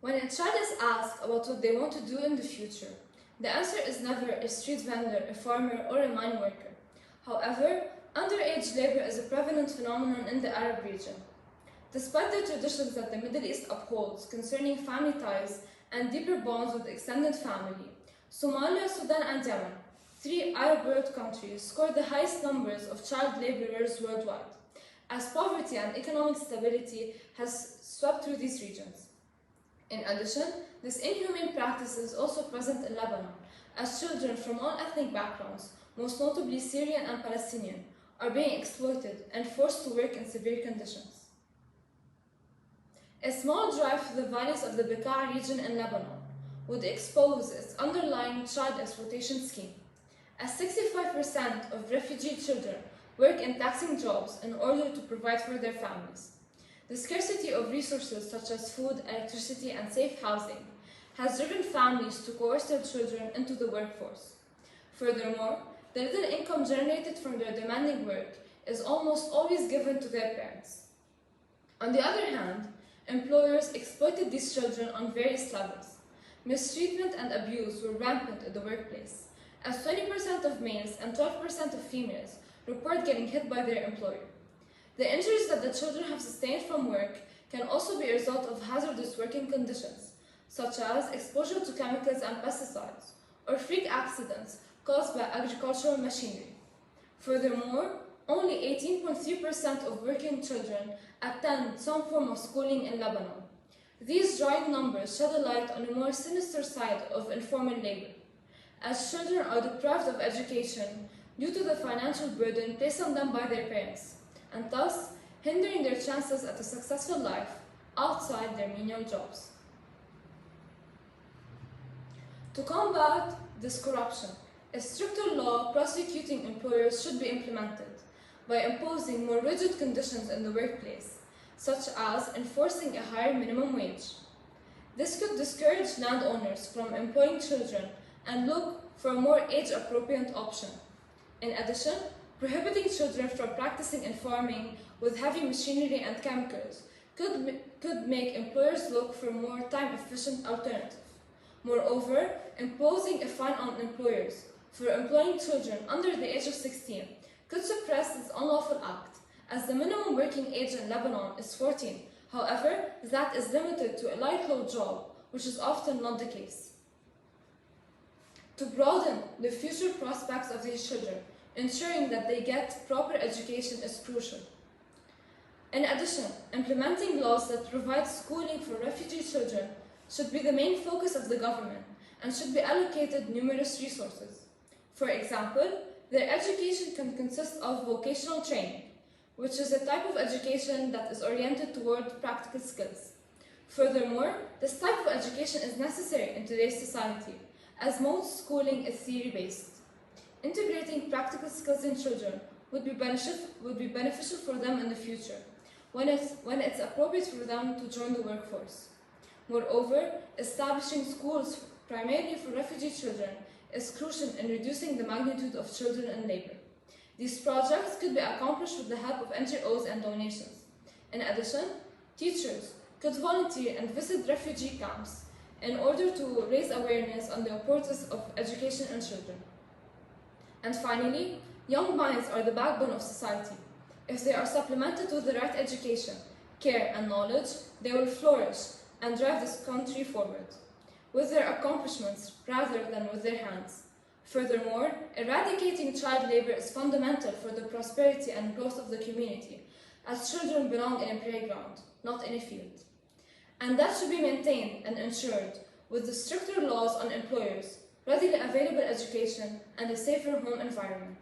When a child is asked about what they want to do in the future, the answer is never a street vendor, a farmer, or a mine worker. However, underage labor is a prevalent phenomenon in the Arab region. Despite the traditions that the Middle East upholds concerning family ties and deeper bonds with extended family, Somalia, Sudan, and Yemen, three Arab world countries, score the highest numbers of child laborers worldwide, as poverty and economic stability has swept through these regions. In addition, this inhumane practice is also present in Lebanon, as children from all ethnic backgrounds, most notably Syrian and Palestinian, are being exploited and forced to work in severe conditions. A small drive through the valleys of the Bekaa region in Lebanon would expose its underlying child exploitation scheme, as 65% of refugee children work in taxing jobs in order to provide for their families. The scarcity of resources such as food, electricity, and safe housing has driven families to coerce their children into the workforce. Furthermore, the little income generated from their demanding work is almost always given to their parents. On the other hand, employers exploited these children on various levels. Mistreatment and abuse were rampant in the workplace, as 20% of males and 12% of females report getting hit by their employer. The injuries that the children have sustained from work can also be a result of hazardous working conditions, such as exposure to chemicals and pesticides, or freak accidents caused by agricultural machinery. Furthermore, only 18.3% of working children attend some form of schooling in Lebanon. These drying numbers shed a light on a more sinister side of informal labor, as children are deprived of education due to the financial burden placed on them by their parents, and thus hindering their chances at a successful life outside their menial jobs. To combat this corruption, a stricter law prosecuting employers should be implemented by imposing more rigid conditions in the workplace, such as enforcing a higher minimum wage. This could discourage landowners from employing children and look for a more age-appropriate option. In addition, prohibiting children from practicing in farming with heavy machinery and chemicals could make employers look for more time-efficient alternatives. Moreover, imposing a fine on employers for employing children under the age of 16 could suppress this unlawful act, as the minimum working age in Lebanon is 14. However, that is limited to a light-load job, which is often not the case. To broaden the future prospects of these children, ensuring that they get proper education is crucial. In addition, implementing laws that provide schooling for refugee children should be the main focus of the government and should be allocated numerous resources. For example, their education can consist of vocational training, which is a type of education that is oriented toward practical skills. Furthermore, this type of education is necessary in today's society, as most schooling is theory-based. Integrating practical skills in children would be beneficial for them in the future, when it's appropriate for them to join the workforce. Moreover, establishing schools primarily for refugee children is crucial in reducing the magnitude of children in labor. These projects could be accomplished with the help of NGOs and donations. In addition, teachers could volunteer and visit refugee camps in order to raise awareness on the importance of education in children. And finally, young minds are the backbone of society. If they are supplemented with the right education, care, and knowledge, they will flourish and drive this country forward, with their accomplishments rather than with their hands. Furthermore, eradicating child labor is fundamental for the prosperity and growth of the community, as children belong in a playground, not in a field. And that should be maintained and ensured with the stricter laws on employers, readily available education, and a safer home environment.